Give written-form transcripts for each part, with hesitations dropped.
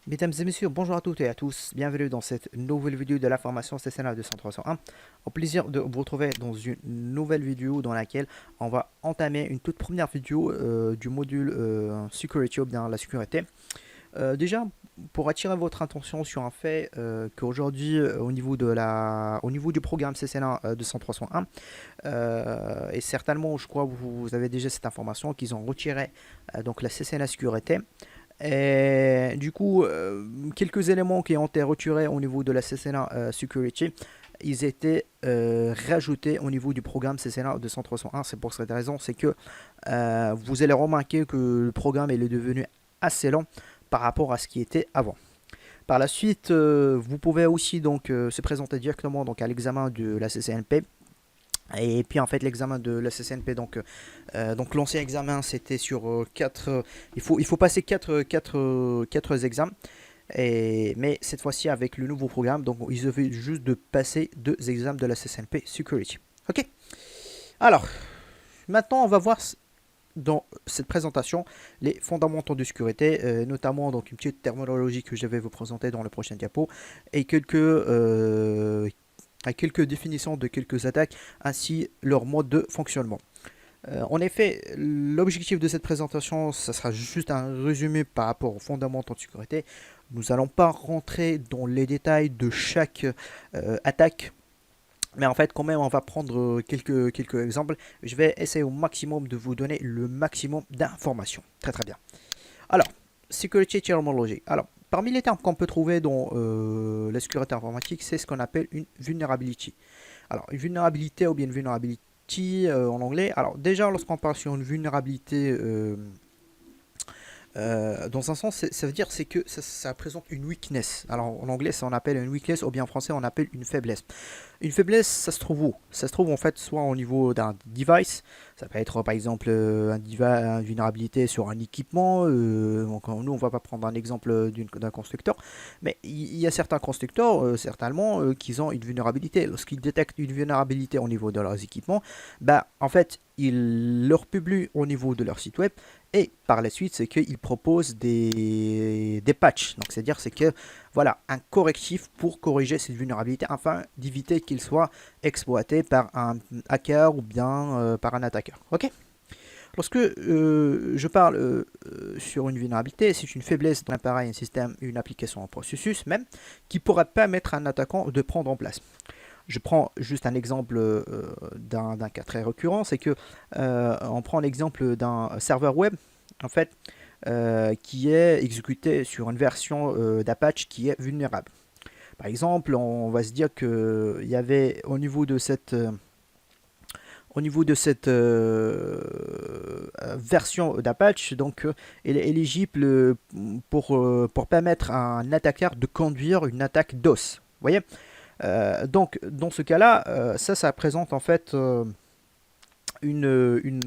Mesdames et messieurs, bonjour à toutes et à tous. Bienvenue dans cette nouvelle vidéo de la formation CCNA 200-301. Au plaisir de vous retrouver dans une nouvelle vidéo dans laquelle on va entamer une toute première vidéo du module Security ou bien la sécurité. Déjà, pour attirer votre attention sur un fait qu'aujourd'hui, au niveau du programme CCNA 200-301, et certainement, je crois que vous avez déjà cette information qu'ils ont retiré donc la CCNA sécurité. Et du coup, quelques éléments qui ont été retirés au niveau de la CCNA Security, ils étaient rajoutés au niveau du programme CCNA 200-301. C'est pour cette raison, c'est que vous allez remarquer que le programme est devenu assez lent par rapport à ce qui était avant. Par la suite, vous pouvez aussi donc se présenter directement donc à l'examen de la CCNP. Et puis en fait l'examen de la CCNP, donc l'ancien examen c'était sur 4, il faut passer 4 examens, mais cette fois-ci avec le nouveau programme, donc il suffit juste de passer 2 examens de la CCNP Security. Ok. Alors maintenant on va voir dans cette présentation les fondamentaux de sécurité, notamment donc une petite terminologie que je vais vous présenter dans le prochain diapo et quelques définitions de quelques attaques ainsi leur mode de fonctionnement. En effet, l'objectif de cette présentation, ça sera juste un résumé par rapport aux fondamentaux de sécurité. Nous n'allons pas rentrer dans les détails de chaque attaque, mais en fait, quand même, on va prendre quelques exemples. Je vais essayer au maximum de vous donner le maximum d'informations. Très très bien. Alors, Security Terminology. Alors, parmi les termes qu'on peut trouver dans la sécurité informatique, c'est ce qu'on appelle une vulnerability. Alors, une vulnérabilité ou bien une vulnerability en anglais. Alors, déjà, lorsqu'on parle sur une vulnérabilité dans un sens, ça veut dire c'est que ça présente une weakness. Alors en anglais, ça on appelle une weakness, ou bien en français, on appelle une faiblesse. Une faiblesse, ça se trouve où? Ça se trouve en fait soit au niveau d'un device, ça peut être par exemple une vulnérabilité sur un équipement. Donc, nous, on va pas prendre un exemple d'un constructeur, mais il y a certains constructeurs, certainement, qui ont une vulnérabilité. Lorsqu'ils détectent une vulnérabilité au niveau de leurs équipements, bah en fait, ils leur publient au niveau de leur site web et par la suite, c'est qu'ils proposent des patchs. Donc, c'est-à-dire c'est que voilà un correctif pour corriger cette vulnérabilité afin d'éviter qu'il soit exploité par un hacker ou bien par un attaqueur. Ok. Lorsque je parle sur une vulnérabilité, c'est une faiblesse d'un appareil, un système, une application, un processus même, qui pourrait permettre à un attaquant de prendre en place. Je prends juste un exemple d'un cas très récurrent, c'est que on prend l'exemple d'un serveur web, en fait, qui est exécuté sur une version d'Apache qui est vulnérable. Par exemple, on va se dire qu'il y avait au niveau de cette version d'Apache, donc elle est éligible pour permettre à un attaquant de conduire une attaque DOS. Vous voyez. Donc dans ce cas-là, ça présente en fait une,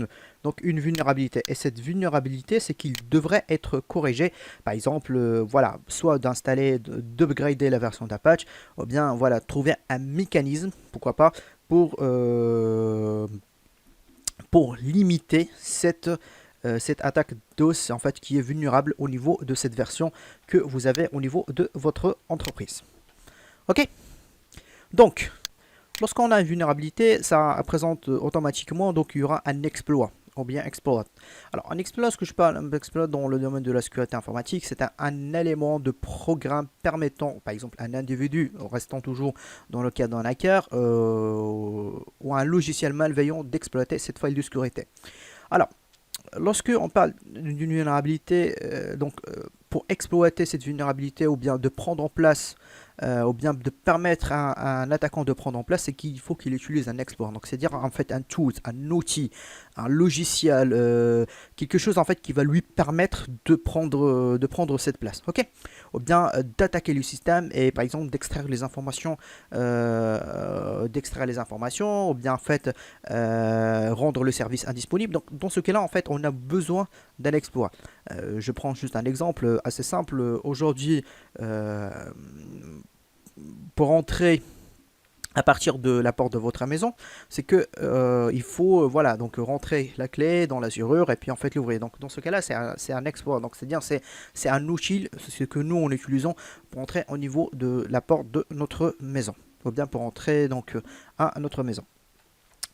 donc une vulnérabilité. Et cette vulnérabilité, c'est qu'il devrait être corrigé. Par exemple, voilà, soit d'upgrader la version d'Apache, ou bien voilà, trouver un mécanisme, pourquoi pas, pour limiter cette attaque DOS en fait qui est vulnérable au niveau de cette version que vous avez au niveau de votre entreprise. Ok. Donc lorsqu'on a une vulnérabilité, ça présente automatiquement, donc il y aura un exploit ou bien exploit. Alors un exploit, ce que je parle d'exploit dans le domaine de la sécurité informatique, c'est un élément de programme permettant, par exemple, un individu, restant toujours dans le cas d'un hacker, ou un logiciel malveillant d'exploiter cette faille de sécurité. Alors, lorsque on parle d'une vulnérabilité, pour exploiter cette vulnérabilité ou bien de prendre en place ou bien de permettre à un attaquant de prendre en place, c'est qu'il faut qu'il utilise un exploit. Donc c'est-à-dire en fait un tool, un outil, un logiciel, quelque chose en fait qui va lui permettre de prendre cette place. Ok. Ou bien d'attaquer le système et par exemple d'extraire les informations, ou bien en fait rendre le service indisponible. Donc dans ce cas-là en fait on a besoin d'un exploit. Je prends juste un exemple assez simple. Aujourd'hui, pour entrer à partir de la porte de votre maison, c'est que il faut voilà donc rentrer la clé dans la serrure et puis en fait l'ouvrir. Donc dans ce cas-là, c'est un exploit. Donc c'est-à-dire c'est un outil, ce que nous on utilisons pour entrer au niveau de la porte de notre maison, ou bien pour entrer donc à notre maison.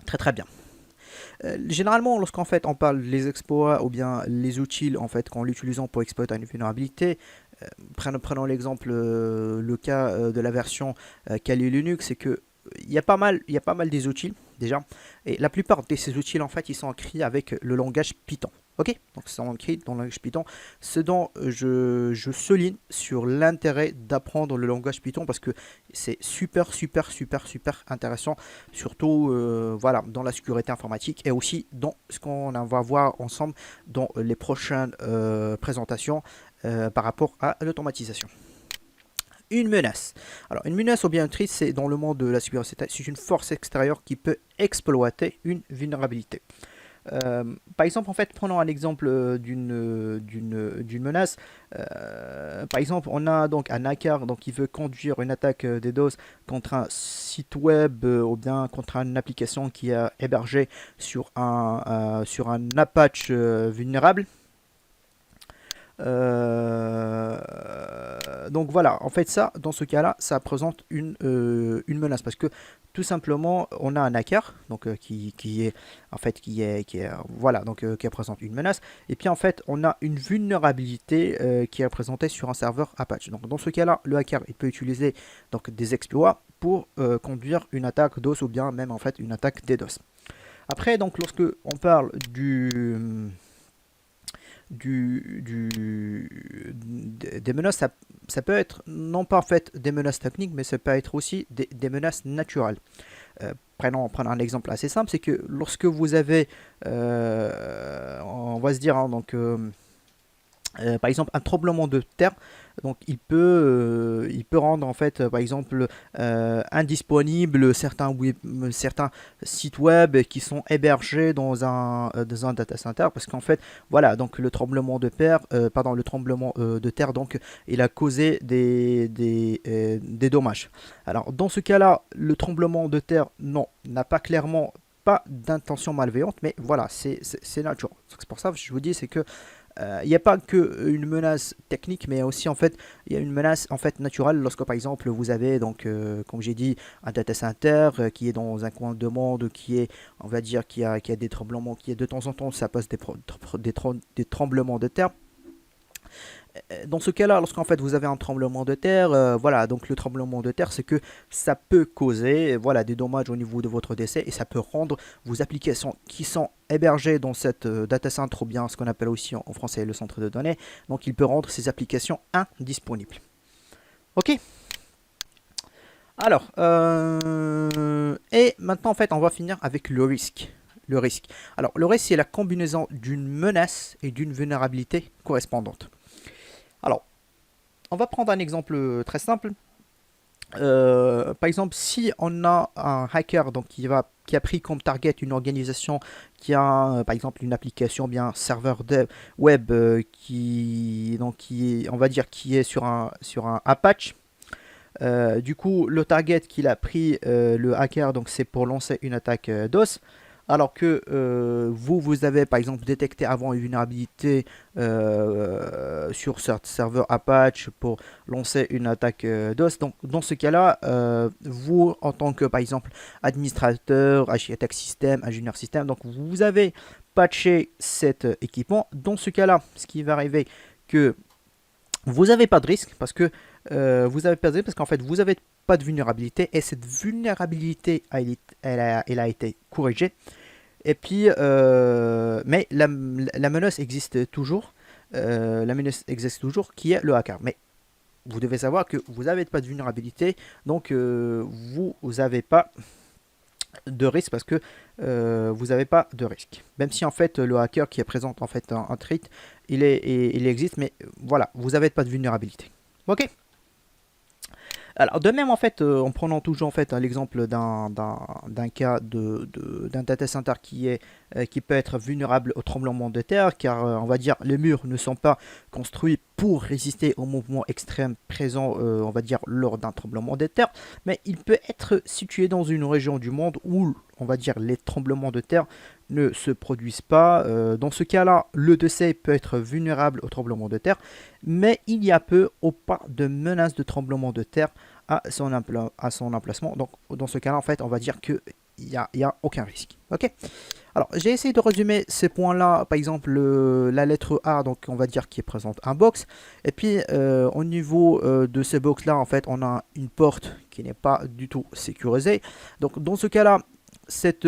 Très très bien. Généralement, lorsqu'en fait on parle des exploits ou bien les outils en fait qu'en l'utilisant pour exploiter une vulnérabilité, prenons l'exemple, le cas de la version Kali Linux, c'est que il y a pas mal des outils déjà, et la plupart de ces outils en fait ils sont écrits avec le langage Python. Ok, donc c'est écrit dans le langage Python. Ce dont je souligne sur l'intérêt d'apprendre le langage Python parce que c'est super intéressant, surtout voilà dans la sécurité informatique et aussi dans ce qu'on va voir ensemble dans les prochaines présentations par rapport à l'automatisation. Une menace. Alors, une menace ou bien un threat, c'est dans le monde de la sécurité, c'est une force extérieure qui peut exploiter une vulnérabilité. Par exemple, en fait, prenons un exemple d'une menace. Par exemple, on a donc un hacker donc, qui veut conduire une attaque DDoS contre un site web ou bien contre une application qui est hébergée sur un Apache vulnérable. Donc voilà, en fait ça, dans ce cas-là, ça présente une menace parce que tout simplement, on a un hacker donc qui est en fait voilà donc qui représente une menace et puis en fait on a une vulnérabilité qui est représentée sur un serveur Apache. Donc dans ce cas-là, le hacker il peut utiliser donc des exploits pour conduire une attaque DOS ou bien même en fait une attaque DDoS. Après donc lorsque on parle des menaces, ça peut être non pas en fait des menaces techniques, mais ça peut être aussi des menaces naturelles. Prenons un exemple assez simple, c'est que lorsque vous avez, on va se dire, hein, donc par exemple un tremblement de terre, donc il peut rendre en fait par exemple indisponible certains sites web qui sont hébergés dans un data center parce qu'en fait voilà donc le tremblement de terre de terre donc il a causé des dommages. Alors dans ce cas là le tremblement de terre non n'a pas clairement pas d'intention malveillante, mais voilà c'est naturel. C'est pour ça que je vous dis c'est que il n'y a pas qu'une menace technique, mais aussi en fait il y a une menace en fait naturelle lorsque par exemple vous avez donc comme j'ai dit un data center qui est dans un coin de monde qui est on va dire qui a des tremblements qui est de temps en temps ça passe des tremblements de terre. Dans ce cas-là, lorsqu'en fait vous avez un tremblement de terre, voilà, donc le tremblement de terre, c'est que ça peut causer, voilà, des dommages au niveau de votre décès et ça peut rendre vos applications qui sont hébergées dans cette data center ou bien ce qu'on appelle aussi en français le centre de données, donc il peut rendre ces applications indisponibles. Ok. Alors, et maintenant en fait on va finir avec le risque. Le risque. Alors, le risque c'est la combinaison d'une menace et d'une vulnérabilité correspondante. Alors, on va prendre un exemple très simple. Par exemple, si on a un hacker donc, qui a pris comme target une organisation qui a par exemple une application, bien un serveur web on va dire, qui est sur un Apache. Du coup, le target qu'il a pris, le hacker, donc c'est pour lancer une attaque DOS. Alors que vous avez par exemple détecté avant une vulnérabilité sur ce serveur Apache pour lancer une attaque DOS. Donc dans ce cas-là, vous en tant que par exemple administrateur, architecte système, ingénieur système, donc vous avez patché cet équipement. Dans ce cas-là, ce qui va arriver que vous n'avez pas de risque parce que vous avez pas de risque parce qu'en fait vous n'avez pas de vulnérabilité et cette vulnérabilité elle a été corrigée. Et puis, mais la menace existe toujours. La menace existe toujours qui est le hacker. Mais vous devez savoir que vous n'avez pas de vulnérabilité, donc vous n'avez pas de risque parce que vous n'avez pas de risque. Même si en fait le hacker qui est présent en fait un threat, il existe, mais voilà, vous n'avez pas de vulnérabilité. Ok. Alors de même en fait, en prenant toujours en fait l'exemple d'un cas d'un data center qui est qui peut être vulnérable au tremblement de terre, car on va dire les murs ne sont pas construits pour résister aux mouvements extrêmes présents, on va dire, lors d'un tremblement de terre, mais il peut être situé dans une région du monde où, on va dire, les tremblements de terre ne se produisent pas. Dans ce cas-là, le DC peut être vulnérable au tremblement de terre, mais il y a peu ou pas de menace de tremblement de terre à son emplacement. Donc, dans ce cas-là, en fait, on va dire qu'il n'y a aucun risque. Ok. Alors, j'ai essayé de résumer ces points-là, par exemple, la lettre A, donc on va dire qui présente un box. Et puis, au niveau de ce box-là, en fait, on a une porte qui n'est pas du tout sécurisée. Donc, dans ce cas-là, cette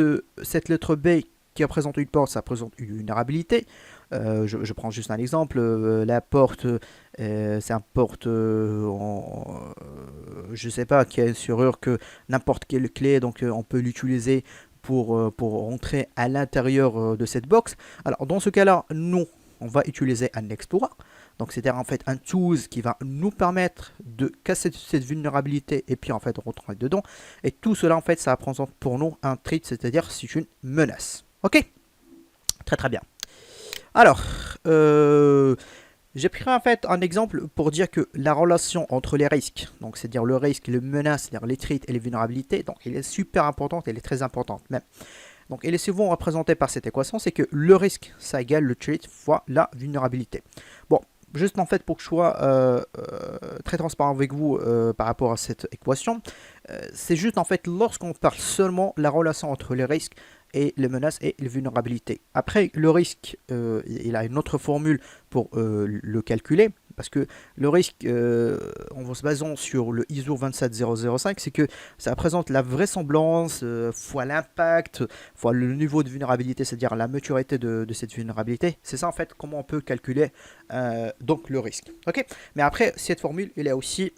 lettre B qui représente une porte, ça présente une vulnérabilité. Je prends juste un exemple. La porte, c'est un porte, je sais pas, qui a une serrure que n'importe quelle clé, donc on peut l'utiliser pour entrer à l'intérieur de cette box. Alors dans ce cas-là, nous, on va utiliser un exploit. Donc c'est-à-dire en fait un tool qui va nous permettre de casser cette vulnérabilité et puis en fait rentrer dedans. Et tout cela en fait ça représente pour nous un threat, c'est-à-dire c'est une menace. Ok, très très bien. Alors, j'ai pris en fait un exemple pour dire que la relation entre les risques, donc c'est-à-dire le risque, le menace, c'est-à-dire les threats et les vulnérabilités, donc elle est super importante, elle est très importante même. Donc elle est souvent représentée par cette équation, c'est que le risque, ça égale le threat fois la vulnérabilité. Bon, juste en fait pour que je sois très transparent avec vous par rapport à cette équation, c'est juste en fait lorsqu'on parle seulement de la relation entre les risques et les menaces et les vulnérabilités. Après, le risque, il a une autre formule pour le calculer, parce que le risque, en se basant sur le ISO 27005, c'est que ça représente la vraisemblance fois l'impact, fois le niveau de vulnérabilité, c'est-à-dire la maturité de cette vulnérabilité. C'est ça en fait comment on peut calculer donc le risque. Ok. Mais après, cette formule, il est aussi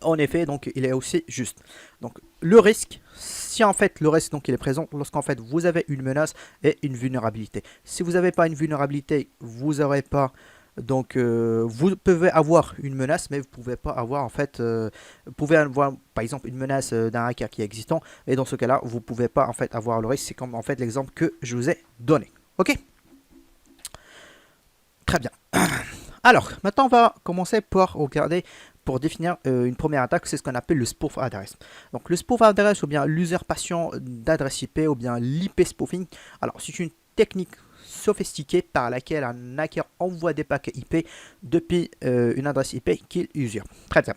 en effet, donc il est aussi juste. Donc le risque, si en fait le risque donc il est présent lorsqu'en fait vous avez une menace et une vulnérabilité. Si vous n'avez pas une vulnérabilité, vous n'aurez pas donc vous pouvez avoir une menace, mais vous pouvez pas avoir en fait, vous pouvez avoir par exemple une menace d'un hacker qui est existant, et dans ce cas-là vous pouvez pas en fait avoir le risque. C'est comme en fait l'exemple que je vous ai donné. Ok, très bien. Alors maintenant on va commencer par regarder. Pour définir une première attaque, c'est ce qu'on appelle le spoof address. Donc le spoof address ou bien l'usurpation d'adresse IP ou bien l'IP spoofing. Alors c'est une technique sophistiquée par laquelle un hacker envoie des paquets IP depuis une adresse IP qu'il usurpe. Très bien.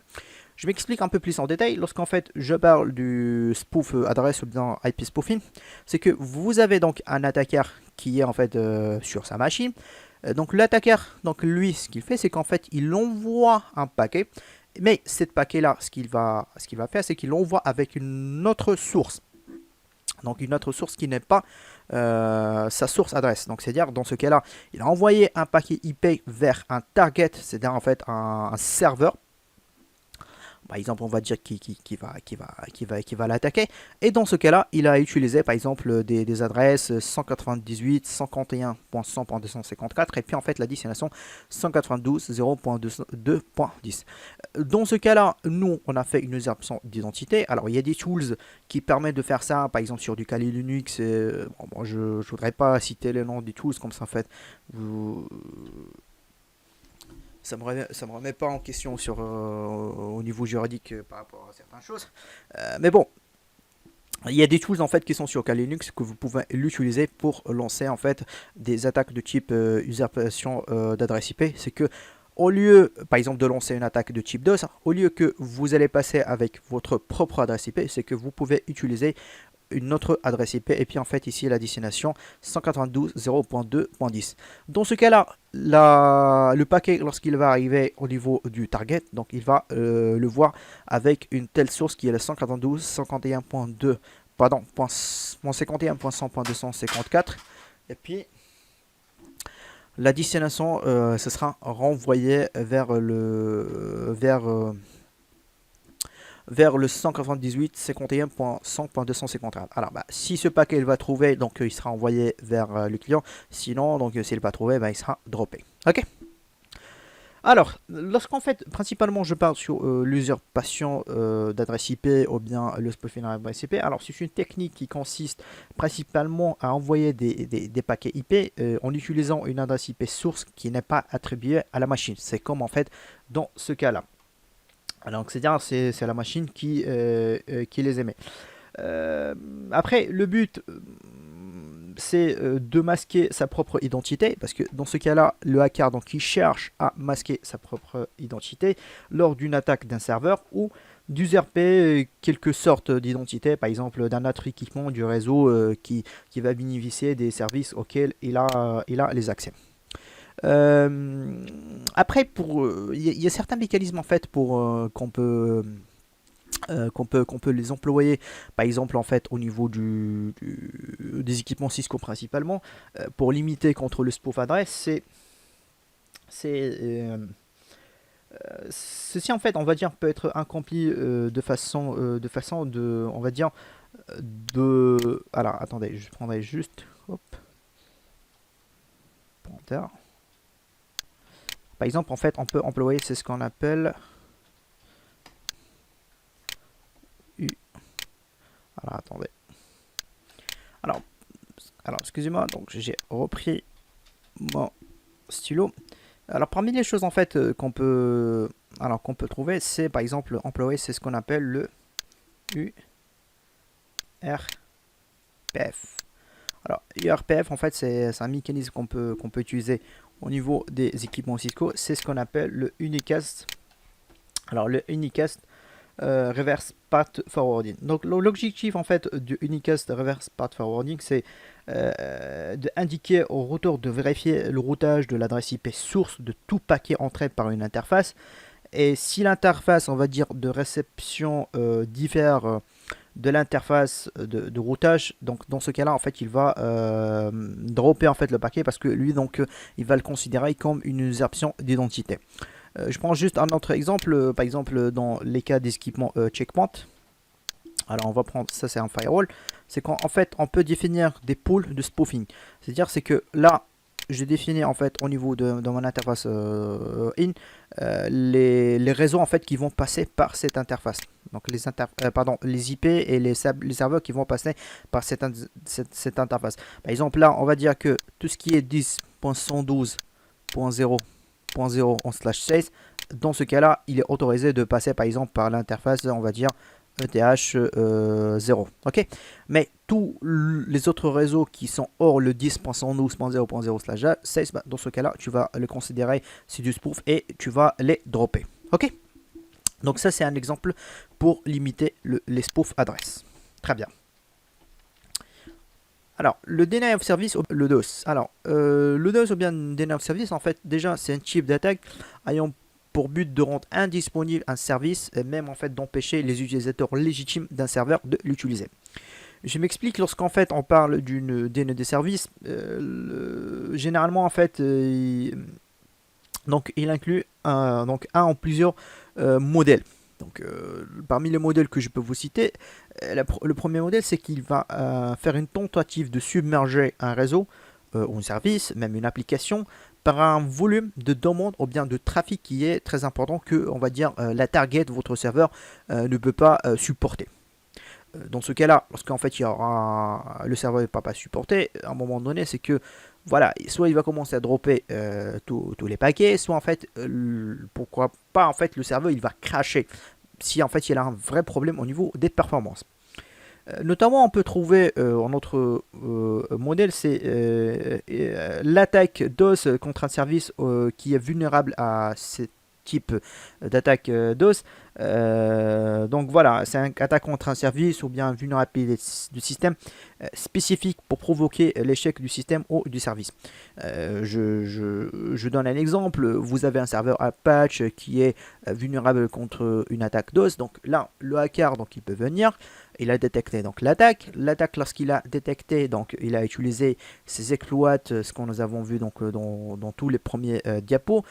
Je m'explique un peu plus en détail. Lorsqu'en fait je parle du spoof adresse ou bien IP spoofing, c'est que vous avez donc un attaqueur qui est en fait sur sa machine. Donc l'attaqueur, donc lui, ce qu'il fait, c'est qu'en fait il envoie un paquet. Mais cette paquet-là, ce qu'il va faire, c'est qu'il l'envoie avec une autre source. Donc une autre source qui n'est pas sa source adresse. Donc c'est-à-dire dans ce cas-là, il a envoyé un paquet IP vers un target, c'est-à-dire en fait un serveur. Par exemple, on va dire qui va l'attaquer. Et dans ce cas-là, il a utilisé par exemple des adresses 198.51.100.254 et puis en fait la destination 192.0.2.10. Dans ce cas-là, nous, on a fait une usurpation d'identité. Alors, il y a des tools qui permettent de faire ça, par exemple sur du Kali Linux. Bon, je ne voudrais pas citer le nom des tools comme ça en fait. Ça me remet pas en question sur au niveau juridique par rapport à certaines choses. Mais bon, il y a des tools en fait qui sont sur Kali Linux que vous pouvez l'utiliser pour lancer en fait des attaques de type usurpation d'adresse IP. C'est que au lieu, par exemple, de lancer une attaque de type DOS, au lieu que vous allez passer avec votre propre adresse IP, c'est que vous pouvez utiliser une autre adresse IP et puis en fait ici la destination 192.0.2.10. Dans ce cas-là, le paquet lorsqu'il va arriver au niveau du target, donc il va le voir avec une telle source qui est le 192.51.2 pardon, 51.100.254 et puis la destination ce sera renvoyé vers le vers le 198.51.100.251. Alors, si ce paquet il va trouver, donc il sera envoyé vers le client. Sinon, donc s'il va trouver, il sera droppé. Ok. Alors, lorsqu'en fait, principalement, je parle sur l'usurpation d'adresse IP ou bien le spoofing d'adresse IP. Alors, c'est une technique qui consiste principalement à envoyer des paquets IP en utilisant une adresse IP source qui n'est pas attribuée à la machine. C'est comme en fait dans ce cas-là. Alors, c'est-à-dire, c'est la machine qui les émet. Euh, Après, le but, c'est de masquer sa propre identité, parce que dans ce cas-là, le hacker donc, il cherche à masquer sa propre identité lors d'une attaque d'un serveur ou d'usurper quelque sorte d'identité, par exemple d'un autre équipement du réseau qui va bénéficier des services auxquels il a les accès. Après, il y a certains mécanismes en fait pour qu'on peut les employer, par exemple en fait au niveau des équipements Cisco principalement, pour limiter contre le spoof adresse, c'est ceci en fait on va dire peut être accompli on va dire de alors attendez je prendrai juste hop pointeur. Par exemple en fait on peut employer c'est ce qu'on appelle alors attendez alors excusez-moi donc j'ai repris mon stylo. Alors parmi les choses en fait qu'on peut trouver, c'est par exemple employer c'est ce qu'on appelle le URPF. Alors URPF en fait c'est un mécanisme qu'on peut utiliser au niveau des équipements Cisco, c'est ce qu'on appelle le Unicast. Alors le Unicast reverse path forwarding. Donc l'objectif en fait du Unicast reverse path forwarding, c'est d'indiquer au routeur de vérifier le routage de l'adresse IP source de tout paquet entré par une interface. Et si l'interface, on va dire, de réception diffère de l'interface de routage, donc dans ce cas-là, en fait, il va dropper en fait le paquet parce que lui, donc, il va le considérer comme une usurpation d'identité. Je prends juste un autre exemple, par exemple dans les cas d'équipement checkpoint. Alors on va prendre ça, c'est un firewall. C'est qu'en fait on peut définir des pools de spoofing. C'est-à-dire c'est que là je définis en fait au niveau de mon interface in les réseaux en fait qui vont passer par cette interface. Donc les IP et les serveurs qui vont passer par cette interface. Par exemple là on va dire que tout ce qui est 10.112.0.0/16, dans ce cas-là, il est autorisé de passer par exemple par l'interface, on va dire ETH 0. Ok, mais tous les autres réseaux qui sont hors le 10.112.0.0/16, dans ce cas-là, tu vas le considérer c'est du spoof et tu vas les dropper. Ok, donc ça c'est un exemple pour limiter les spoof adresses. Très bien. Alors, le denial of service, le DOS. Alors, le DOS ou bien denial of service, en fait, déjà, c'est un type d'attaque ayant pour but de rendre indisponible un service et même en fait d'empêcher les utilisateurs légitimes d'un serveur de l'utiliser. Je m'explique, lorsqu'en fait on parle d'une denial de service, généralement en fait il inclut un ou plusieurs modèles. Donc, parmi les modèles que je peux vous citer, le premier modèle, c'est qu'il va faire une tentative de submerger un réseau ou un service, même une application, par un volume de demande ou bien de trafic qui est très important que, on va dire, la target de votre serveur ne peut pas supporter. Dans ce cas-là, lorsqu'en fait le serveur ne peut pas supporter, à un moment donné, c'est que voilà, soit il va commencer à dropper tous les paquets, soit en fait, pourquoi pas, en fait, le serveur il va cracher si en fait il a un vrai problème au niveau des performances. Notamment, on peut trouver un autre modèle, c'est l'attaque DOS contre un service qui est vulnérable à ce type d'attaque DOS. Donc voilà, c'est une attaque contre un service ou bien une vulnérabilité du système spécifique pour provoquer l'échec du système ou du service. Je donne un exemple. Vous avez un serveur Apache qui est vulnérable contre une attaque DOS. Donc là, le hacker, donc, il peut venir. Il a détecté donc l'attaque. L'attaque, lorsqu'il a détecté, donc il a utilisé ses exploits, ce qu'on nous avons vu donc dans tous les premiers diapos.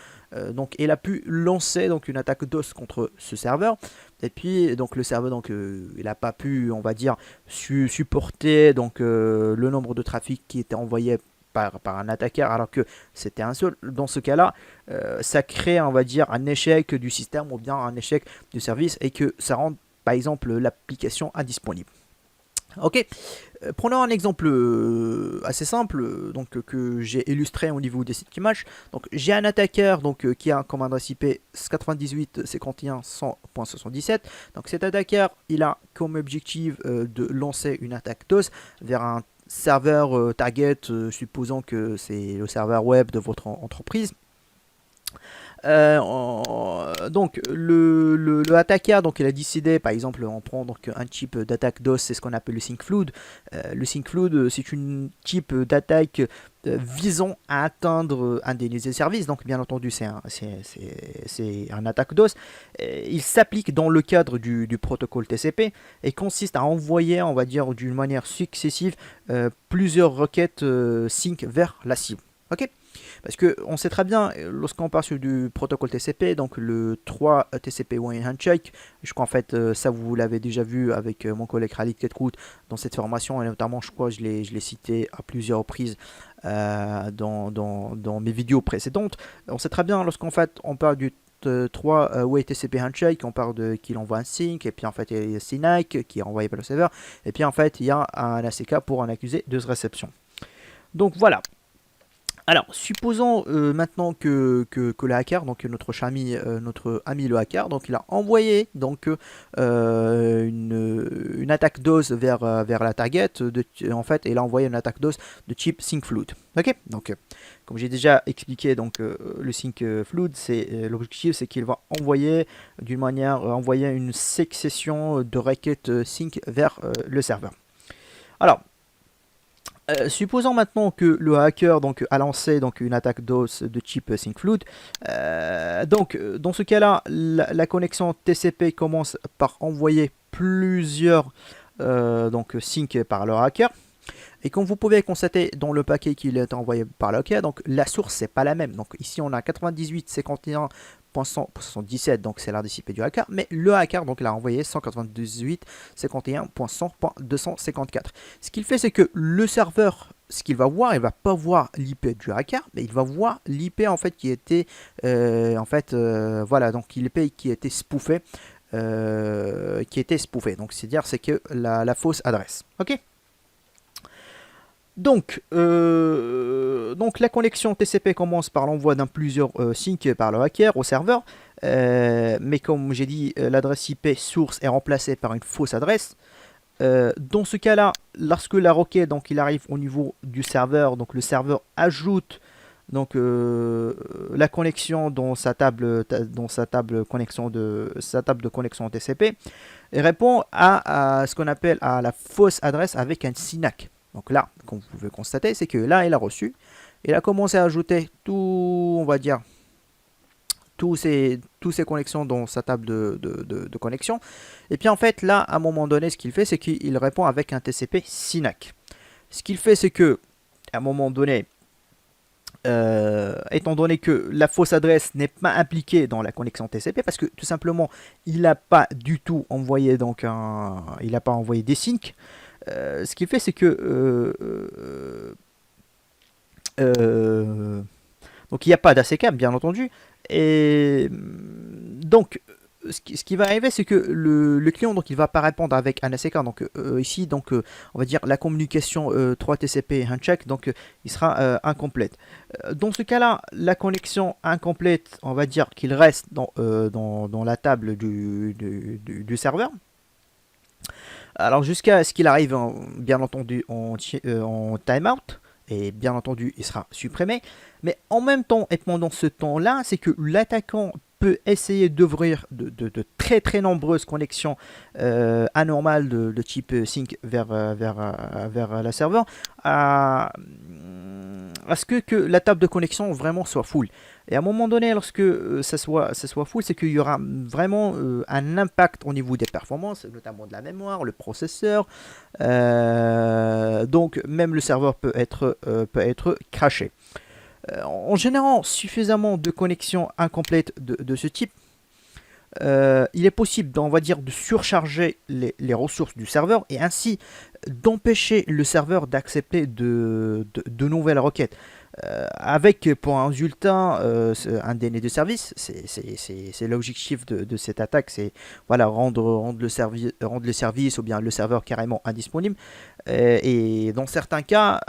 Donc il a pu lancer donc une attaque DOS contre ce serveur. Et puis donc le serveur donc il n'a pas pu, on va dire, supporter donc le nombre de trafic qui était envoyé par un attaquant alors que c'était un seul. Dans ce cas-là, ça crée, on va dire, un échec du système ou bien un échec du service et que ça rend, par exemple, l'application indisponible. Ok, prenons un exemple assez simple donc, que j'ai illustré au niveau des sites qui matchent. Donc j'ai un attaqueur donc, qui a comme adresse IP 98.51.100.77. Donc cet attaqueur il a comme objectif de lancer une attaque DOS vers un serveur target, supposons que c'est le serveur web de votre entreprise. Donc le attaquant donc il a décidé, par exemple on prend donc un type d'attaque DOS, c'est ce qu'on appelle le sync flood. Le sync flood c'est une type d'attaque visant à atteindre un des services, donc bien entendu c'est un attaque DOS. Il s'applique dans le cadre du protocole TCP et consiste à envoyer, on va dire d'une manière successive, plusieurs requêtes sync vers la cible. Ok, parce que on sait très bien, lorsqu'on parle sur du protocole TCP, donc le 3 TCP One Handshake, je crois en fait ça vous l'avez déjà vu avec mon collègue Khalid Ketkout dans cette formation, et notamment je crois je l'ai cité à plusieurs reprises dans mes vidéos précédentes. On sait très bien lorsqu'en fait on parle du 3 Way TCP Handshake, on parle de qu'il envoie un sync, et puis en fait il y a SYNAC qui est envoyé par le serveur, et puis en fait il y a un ACK pour un accusé de réception. Donc voilà. Alors, supposons maintenant que le hacker, donc notre ami le hacker, donc il a envoyé donc une attaque DOS vers la target. En fait, il a envoyé une attaque DOS de type sync flood. Ok, donc comme j'ai déjà expliqué, donc le sync flood, c'est l'objectif, c'est qu'il va envoyer d'une manière envoyer une succession de requêtes sync vers le serveur. Alors, supposons maintenant que le hacker donc, a lancé donc, une attaque DOS de type sync flood. Donc dans ce cas-là, la connexion TCP commence par envoyer plusieurs donc, sync par le hacker. Et comme vous pouvez constater dans le paquet qui est envoyé par le hacker, donc la source c'est pas la même. Donc ici on a 98.51.177, donc c'est l'adresse IP du hacker, mais le hacker donc l'a envoyé 198.51.100.254. Ce qu'il fait, c'est que le serveur, ce qu'il va voir, il va pas voir l'IP du hacker, mais il va voir l'IP en fait qui était voilà, donc l'IP qui était spoofé, donc c'est-à-dire c'est que la fausse adresse. Ok. Donc la connexion TCP commence par l'envoi d'un plusieurs sync par le hacker au serveur, mais comme j'ai dit, l'adresse IP source est remplacée par une fausse adresse. Dans ce cas-là, lorsque la requête donc il arrive au niveau du serveur, donc le serveur ajoute donc la connexion dans sa table de connexion TCP et répond à ce qu'on appelle à la fausse adresse avec un SYNAC. Donc là, comme vous pouvez constater, c'est que là, il a reçu. Il a commencé à ajouter tout, on va dire, tous ces connexions dans sa table de connexion. Et puis en fait, là, à un moment donné, ce qu'il fait, c'est qu'il répond avec un TCP SYNAC. Ce qu'il fait, c'est que, à un moment donné, étant donné que la fausse adresse n'est pas impliquée dans la connexion TCP, parce que tout simplement, il n'a pas du tout envoyé donc il n'a pas envoyé des syncs. Ce qu'il fait, c'est que donc il n'y a pas d'ACK, bien entendu, et donc ce qui va arriver, c'est que le client donc il va pas répondre avec un ACK. Donc ici donc on va dire la communication 3 TCP handshake, donc il sera incomplète. Dans ce cas-là, la connexion incomplète, on va dire qu'il reste dans la table du serveur. Alors jusqu'à ce qu'il arrive bien entendu en timeout, et bien entendu il sera supprimé, mais en même temps et pendant ce temps là, c'est que l'attaquant peut essayer d'ouvrir de très nombreuses connexions anormales de type sync vers la serveur à ce que la table de connexion vraiment soit full. Et à un moment donné, lorsque ça soit full, c'est qu'il y aura vraiment un impact au niveau des performances, notamment de la mémoire, le processeur. Donc même le serveur peut être crashé. En générant suffisamment de connexions incomplètes de ce type, il est possible, on va dire, de surcharger les ressources du serveur et ainsi d'empêcher le serveur d'accepter de nouvelles requêtes. Avec pour un résultat un délai de service, c'est l'objectif de cette attaque, c'est voilà, rendre le service ou bien le serveur carrément indisponible. Et dans certains cas,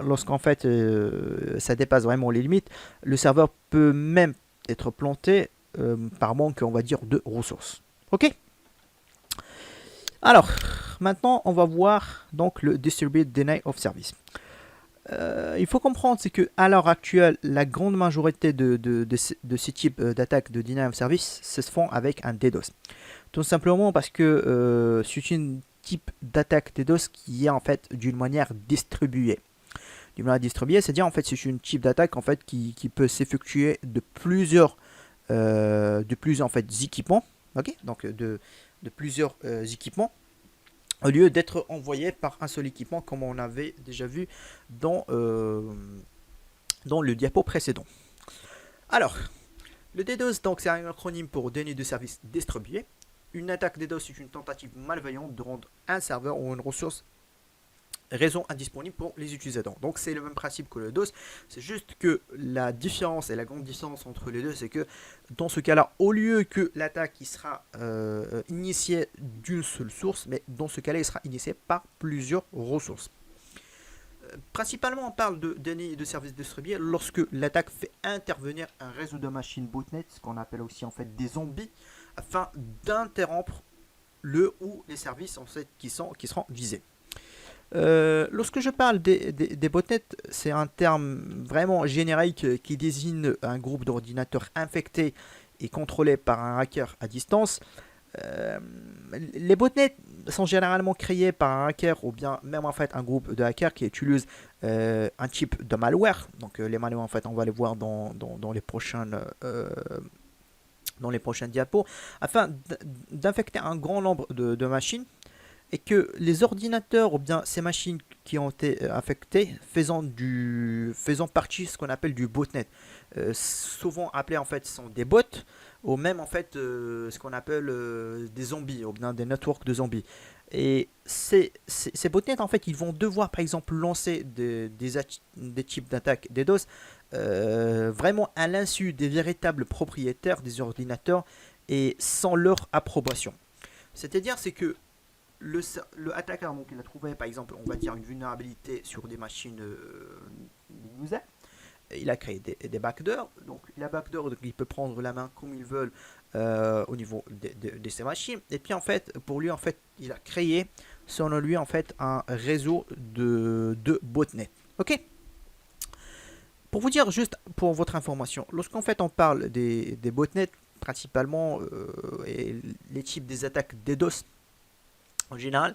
lorsqu'en fait ça dépasse vraiment les limites, le serveur peut même être planté par manque, on va dire, de ressources. Ok. Alors, maintenant, on va voir donc le Distributed Deny of Service. Il faut comprendre, c'est que à l'heure actuelle, la grande majorité de ces types d'attaques de Deny of Service se font avec un DDoS. Tout simplement parce que c'est une type d'attaque DDoS qui est en fait d'une manière distribuée. D'une manière distribuée, c'est-à-dire en fait c'est une type d'attaque en fait qui peut s'effectuer de plusieurs en fait équipements, ok, donc de plusieurs équipements au lieu d'être envoyé par un seul équipement comme on avait déjà vu dans le diapo précédent. Alors, le DDoS, donc c'est un acronyme pour déni de service distribué. Une attaque DDoS est une tentative malveillante de rendre un serveur ou une ressource réseau indisponible pour les utilisateurs. Donc c'est le même principe que le DOS, c'est juste que la différence et la grande différence entre les deux, c'est que dans ce cas-là, au lieu que l'attaque sera initiée d'une seule source, mais dans ce cas-là, il sera initié par plusieurs ressources. Principalement, on parle de déni de service distribué lorsque l'attaque fait intervenir un réseau de machines botnet, ce qu'on appelle aussi en fait des zombies, afin d'interrompre le ou les services en fait, qui seront visés. Lorsque je parle des botnets, c'est un terme vraiment générique qui désigne un groupe d'ordinateurs infectés et contrôlés par un hacker à distance. Les botnets sont généralement créés par un hacker ou bien même en fait un groupe de hackers qui utilise un type de malware. Donc les malwares en fait on va les voir dans les prochaines diapos afin d'infecter un grand nombre de machines et que les ordinateurs ou bien ces machines qui ont été affectées faisant partie de ce qu'on appelle du botnet, souvent appelés en fait sont des bots ou même en fait ce qu'on appelle des zombies ou bien des networks de zombies. Et ces botnets en fait ils vont devoir par exemple lancer des types d'attaques DDoS vraiment à l'insu des véritables propriétaires des ordinateurs et sans leur approbation. C'est-à-dire c'est que le attaquant, donc il a trouvé par exemple, on va dire une vulnérabilité sur des machines user. Il a créé des backdoors, donc la backdoor, donc, il peut prendre la main comme il veut au niveau de ces machines. Et puis en fait, pour lui en fait, il a créé selon lui en fait un réseau de botnet. Ok. Pour vous dire juste pour votre information, lorsqu'en fait on parle des botnets principalement et les types des attaques DDoS en général,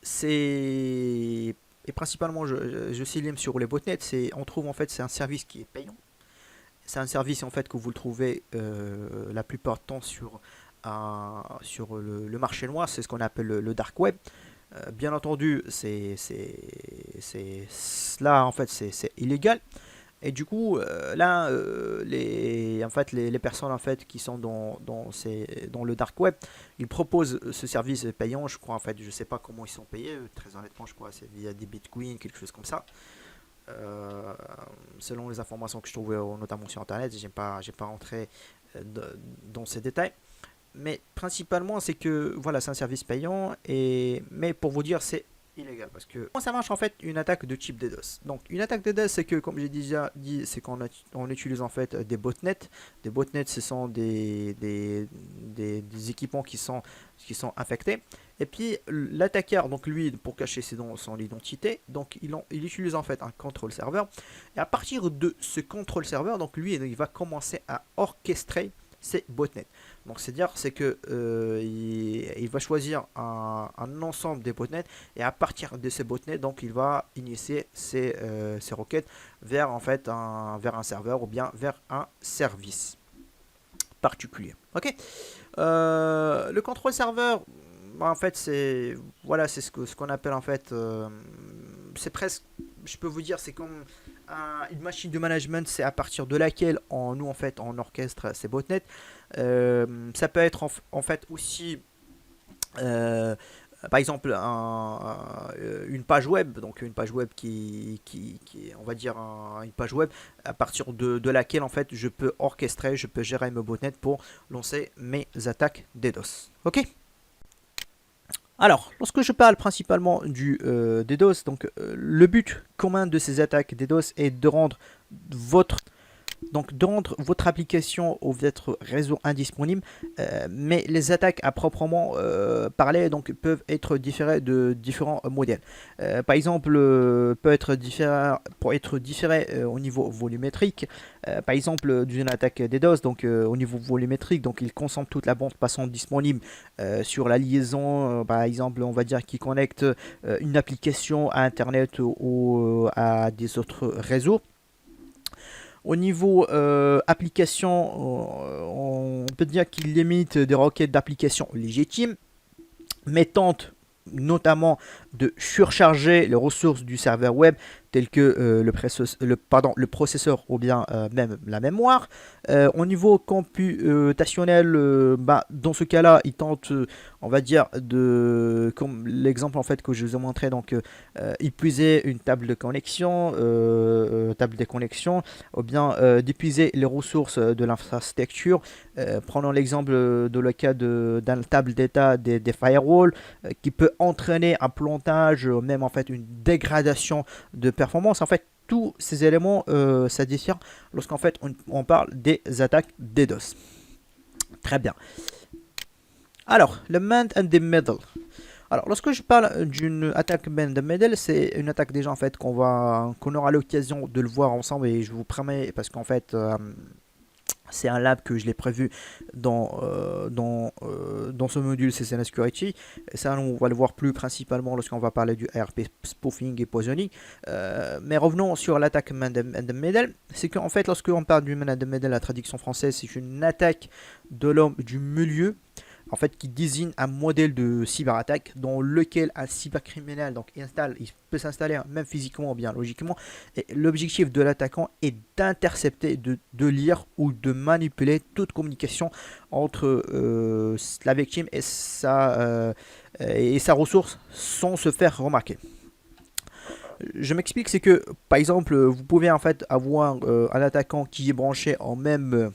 c'est et principalement je souligne sur les botnets, on trouve en fait c'est un service qui est payant. C'est un service en fait que vous le trouvez la plupart du temps sur le marché noir, c'est ce qu'on appelle le dark web. Bien entendu, là en fait c'est illégal. Et du coup, là, les personnes en fait, qui sont dans le dark web, ils proposent ce service payant, je crois, en fait, je sais pas comment ils sont payés, très honnêtement, je crois, c'est via des bitcoins, quelque chose comme ça. Euh, Selon les informations que je trouvais notamment sur internet, j'ai pas rentré dans ces détails. Mais principalement, c'est que voilà, c'est un service payant, mais pour vous dire, c'est illégal parce que comment ça marche en fait une attaque de type DDoS. Donc une attaque DDoS, c'est que comme j'ai déjà dit, c'est qu'on utilise en fait des botnets. Des botnets, ce sont des équipements qui sont infectés. Et puis l'attaqueur, donc lui, pour cacher son identité, donc il utilise en fait un contrôle serveur. Et à partir de ce contrôle serveur, donc lui, il va commencer à orchestrer ces botnets. Donc c'est-à-dire c'est que il va choisir un ensemble des botnets et à partir de ces botnets donc il va initier ces requêtes vers en fait vers un serveur ou bien vers un service particulier. Ok. Le contrôle serveur, en fait c'est voilà c'est ce qu'on appelle en fait c'est presque, je peux vous dire, c'est comme une machine de management, c'est à partir de laquelle nous en fait on orchestre ces botnets. Ça peut être en fait aussi par exemple une page web, donc une page web qui on va dire une page web à partir de laquelle en fait je peux orchestrer, je peux gérer mes botnets pour lancer mes attaques DDoS. Ok. Alors, lorsque je parle principalement du DDoS, donc le but commun de ces attaques DDoS est de rendre votre application ou votre réseau indisponible, mais les attaques à proprement parler donc peuvent être différées de différents modèles. Par exemple, peut être différé au niveau volumétrique. Par exemple, d'une attaque DDoS, donc au niveau volumétrique, donc il consomme toute la bande passante disponible sur la liaison, par exemple, on va dire qui connecte une application à Internet ou à des autres réseaux. Au niveau application, on peut dire qu'il limite des requêtes d'application légitimes, mais tente notamment de surcharger les ressources du serveur web tels que le processeur ou bien même la mémoire. Au niveau computationnel, dans ce cas-là, il tente, on va dire, comme l'exemple en fait que je vous ai montré, donc épuiser une table de connexion, ou bien d'épuiser les ressources de l'infrastructure. Prenons l'exemple de le cas d'un table d'état des firewalls qui peut entraîner un plantage, même en fait une dégradation de performance. En fait, tous ces éléments ça diffère lorsqu'en fait on parle des attaques DDoS. Très bien. Alors, le man in the middle. Alors, lorsque je parle d'une attaque man in the middle, c'est une attaque déjà en fait qu'on aura l'occasion de le voir ensemble, et je vous promets, parce qu'en fait c'est un lab que je l'ai prévu dans ce module CCNA Security. Et ça, on va le voir plus principalement lorsqu'on va parler du ARP spoofing et poisoning. Mais revenons sur l'attaque man in the middle. C'est qu'en fait, lorsqu'on parle du man in the middle, la traduction française, c'est une attaque de l'homme du milieu, en fait, qui désigne un modèle de cyberattaque dans lequel un cybercriminel donc il peut s'installer même physiquement ou bien logiquement, et l'objectif de l'attaquant est d'intercepter, de lire ou de manipuler toute communication entre la victime et sa ressource sans se faire remarquer. Je m'explique, c'est que par exemple vous pouvez en fait avoir un attaquant qui est branché au même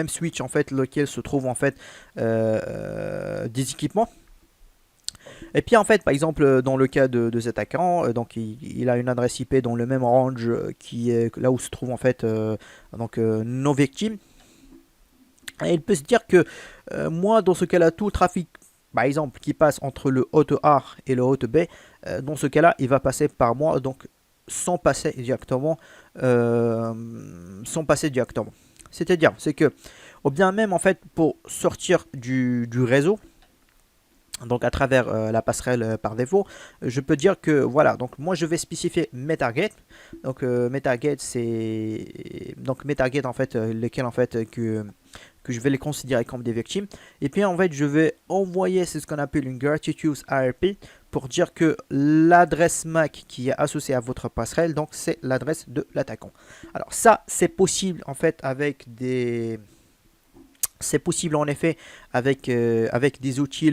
switch en fait, lequel se trouve en fait des équipements. Et puis en fait, par exemple, dans le cas de cet attaquant, donc il a une adresse IP dans le même range qui est là où se trouve en fait nos victimes. Et il peut se dire que moi, dans ce cas-là, tout le trafic, par exemple, qui passe entre le hôte A et le hôte B, dans ce cas-là, il va passer par moi, donc sans passer directement. C'est-à-dire, c'est que, ou bien même en fait, pour sortir du réseau, donc à travers la passerelle par défaut, je peux dire que voilà, donc moi je vais spécifier mes targets. Donc mes targets, c'est donc mes targets en fait lesquels en fait que je vais les considérer comme des victimes. Et puis en fait je vais envoyer, c'est ce qu'on appelle une gratuitous ARP, pour dire que l'adresse MAC qui est associée à votre passerelle, donc c'est l'adresse de l'attaquant. Alors ça, c'est possible en fait avec des... C'est possible en effet avec des outils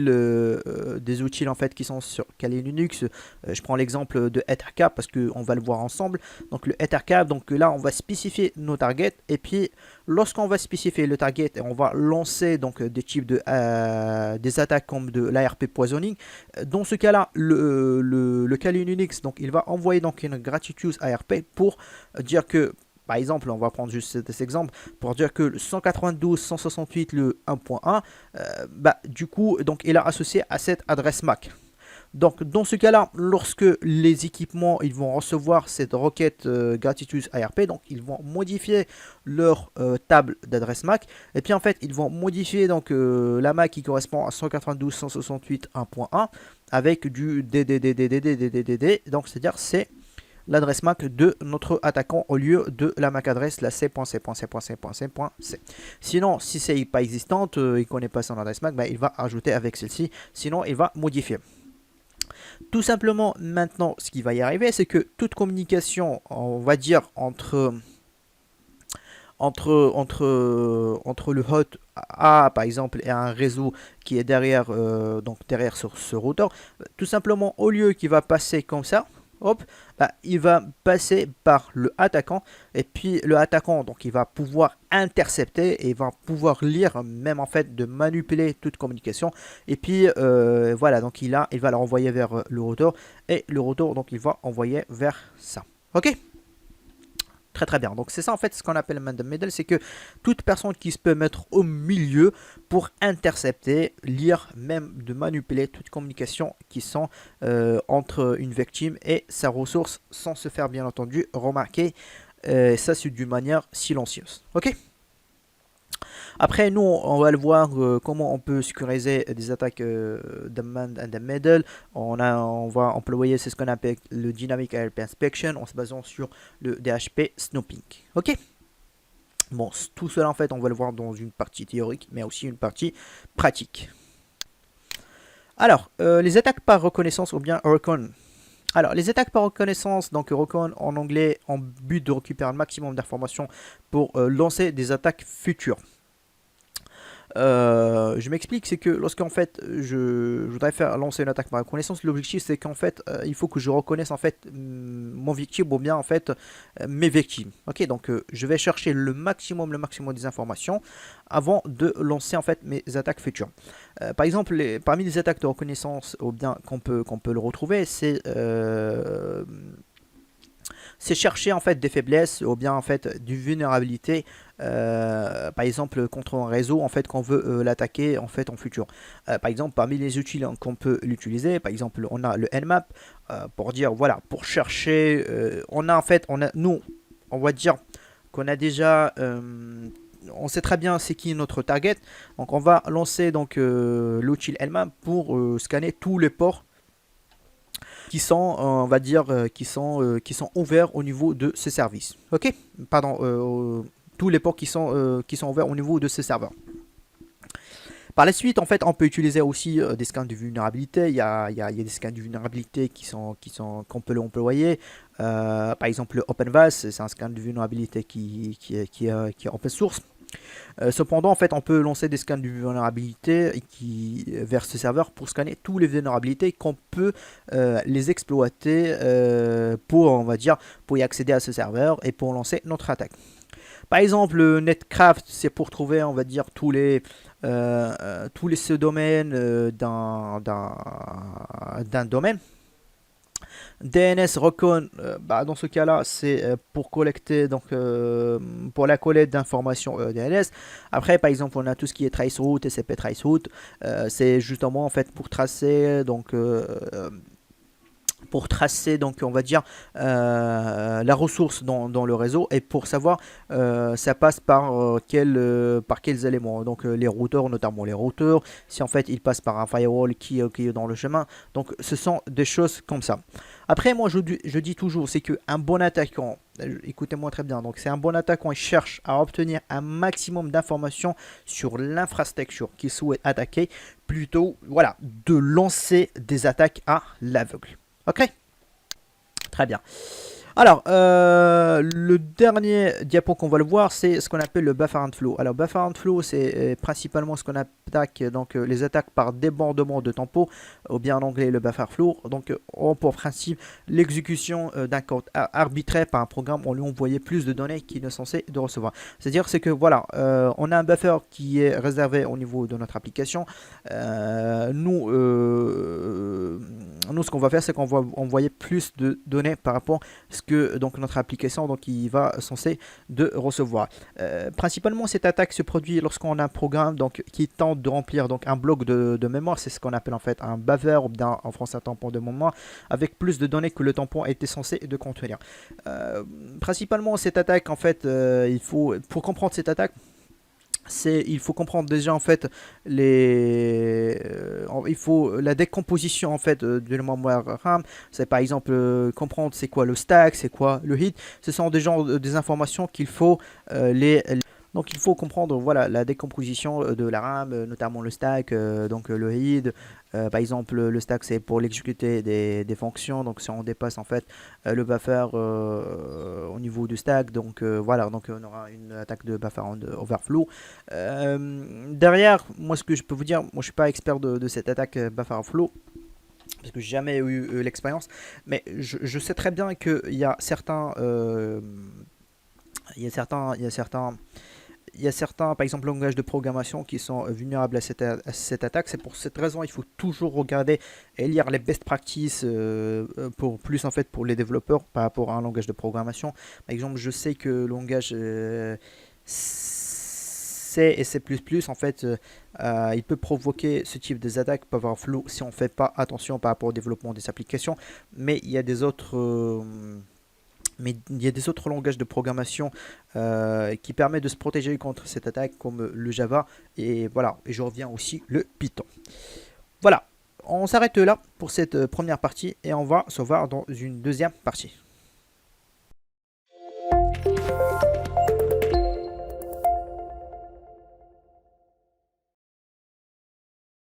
en fait qui sont sur Kali Linux. Je prends l'exemple de Ethercap parce qu'on va le voir ensemble. Donc le Ethercap, donc là on va spécifier nos targets, et puis lorsqu'on va spécifier le target, on va lancer donc des types des attaques comme de l'ARP poisoning. Dans ce cas-là, le Kali Linux, donc il va envoyer donc une gratuitous ARP pour dire que, par exemple, on va prendre juste cet exemple pour dire que le 192.168 le 1.1, du coup, donc il est associé à cette adresse MAC. Donc dans ce cas-là, lorsque les équipements ils vont recevoir cette requête gratuitous ARP, donc ils vont modifier leur table d'adresse MAC, et puis en fait ils vont modifier donc la MAC qui correspond à 192.168 1.1 avec du DDDDDDDDD, donc c'est-à-dire c'est l'adresse MAC de notre attaquant au lieu de la MAC adresse, la C.C.C.C.C.C. Sinon, si c'est pas existante, il ne connaît pas son adresse MAC, il va ajouter avec celle-ci, sinon il va modifier. Tout simplement, maintenant, ce qui va y arriver, c'est que toute communication, on va dire, entre le hot A, par exemple, et un réseau qui est derrière, donc derrière sur ce routeur, tout simplement, au lieu qu'il va passer comme ça, hop, bah, il va passer par le attaquant, et puis le attaquant, donc il va pouvoir intercepter et va pouvoir lire, même en fait de manipuler toute communication, et puis voilà, donc il va la renvoyer vers le routeur, et le routeur, donc il va envoyer vers ça. Ok. Très très bien. Donc c'est ça en fait ce qu'on appelle man the middle, c'est que toute personne qui se peut mettre au milieu pour intercepter, lire, même de manipuler toute communication qui sont entre une victime et sa ressource sans se faire bien entendu remarquer. Ça c'est d'une manière silencieuse. Ok. Après, nous, on va le voir comment on peut sécuriser des attaques de man and the middle. On va employer ce qu'on appelle le Dynamic ARP Inspection en se basant sur le DHP Snooping. Ok. Bon, tout cela, en fait, on va le voir dans une partie théorique, mais aussi une partie pratique. Alors, les attaques par reconnaissance ou bien recon. Alors, les attaques par reconnaissance, donc recon en anglais, en but de récupérer un maximum d'informations pour lancer des attaques futures. Je m'explique, c'est que lorsqu'en fait je voudrais faire lancer une attaque par reconnaissance, l'objectif c'est qu'en fait il faut que je reconnaisse en fait mon victime ou bien en fait mes victimes. Ok, donc je vais chercher le maximum des informations avant de lancer en fait mes attaques futures. Par exemple, parmi les attaques de reconnaissance ou bien qu'on peut le retrouver, c'est chercher en fait des faiblesses ou bien en fait du vulnérabilité, par exemple contre un réseau en fait qu'on veut l'attaquer en fait en futur. Par exemple, parmi les outils qu'on peut l'utiliser, par exemple on a le Nmap pour dire voilà, pour chercher, nous on va dire qu'on a déjà on sait très bien c'est qui notre target, donc on va lancer donc l'outil Nmap pour scanner tous les ports qui sont, on va dire, qui sont ouverts au niveau de ces services. Ok, pardon, tous les ports qui sont ouverts au niveau de ces serveurs. Par la suite, en fait, on peut utiliser aussi des scans de vulnérabilité. Il y a des scans de vulnérabilité qu'on peut employer. Par exemple, le OpenVAS, c'est un scan de vulnérabilité qui est open source. Cependant, en fait, on peut lancer des scans de vulnérabilité vers ce serveur pour scanner toutes les vulnérabilités qu'on peut les exploiter pour, on va dire, pour y accéder à ce serveur et pour lancer notre attaque. Par exemple, Netcraft, c'est pour trouver, on va dire, tous les sous-domaines d'un domaine. DNS Recon, dans ce cas-là, c'est pour collecter, donc pour la collecte d'informations DNS. Après, par exemple, on a tout ce qui est traceroute, TCP traceroute, c'est justement en fait pour tracer, donc on va dire la ressource dans le réseau et pour savoir ça passe par quels éléments, donc les routeurs, notamment les routeurs, si en fait ils passent par un firewall qui est dans le chemin. Donc ce sont des choses comme ça. Après, moi je dis toujours, c'est qu'un bon attaquant, écoutez-moi très bien, donc c'est un bon attaquant, il cherche à obtenir un maximum d'informations sur l'infrastructure qu'il souhaite attaquer, plutôt voilà, de lancer des attaques à l'aveugle. Ok, très bien. Alors, le dernier diapo qu'on va le voir, c'est ce qu'on appelle le buffer and flow. Alors, buffer and flow, c'est principalement ce qu'on attaque, donc les attaques par débordement de tempo, ou bien en anglais le buffer flow. Donc, pour principe, l'exécution d'un code arbitraire par un programme, on lui envoyait plus de données qu'il n'est censé de recevoir. C'est-à-dire, c'est que voilà, on a un buffer qui est réservé au niveau de notre application. Nous, ce qu'on va faire, c'est qu'on va envoyer plus de données par rapport à ce que donc notre application donc il va censé de recevoir. Principalement, cette attaque se produit lorsqu'on a un programme donc qui tente de remplir donc un bloc de mémoire. C'est ce qu'on appelle en fait un buffer ou bien en français un tampon de mémoire avec plus de données que le tampon était censé de contenir. Principalement, cette attaque en fait, pour comprendre cette attaque, il faut comprendre déjà en fait il faut la décomposition en fait de la mémoire RAM. C'est par exemple comprendre c'est quoi le stack, c'est quoi le heap. Ce sont des informations qu'il faut Donc il faut comprendre voilà, la décomposition de la RAM, notamment le stack, donc le head. Par exemple, le stack c'est pour l'exécuter des fonctions. Donc si on dépasse en fait le buffer au niveau du stack, donc voilà, donc on aura une attaque de buffer overflow. Derrière, moi ce que je peux vous dire, moi je suis pas expert de cette attaque buffer overflow parce que j'ai jamais eu l'expérience, mais je sais très bien qu'il y a certains, il y a certains, il y a certains il y a certains, par exemple, langages de programmation qui sont vulnérables à cette attaque. C'est pour cette raison il faut toujours regarder et lire les best practices pour plus en fait pour les développeurs par rapport à un langage de programmation. Par exemple, je sais que le langage C et C++ en fait, il peut provoquer ce type d'attaque powerflow si on ne fait pas attention par rapport au développement des applications. Mais il y a des autres langages de programmation qui permettent de se protéger contre cette attaque comme le Java et voilà, et je reviens aussi le Python. Voilà, on s'arrête là pour cette première partie et on va se voir dans une deuxième partie.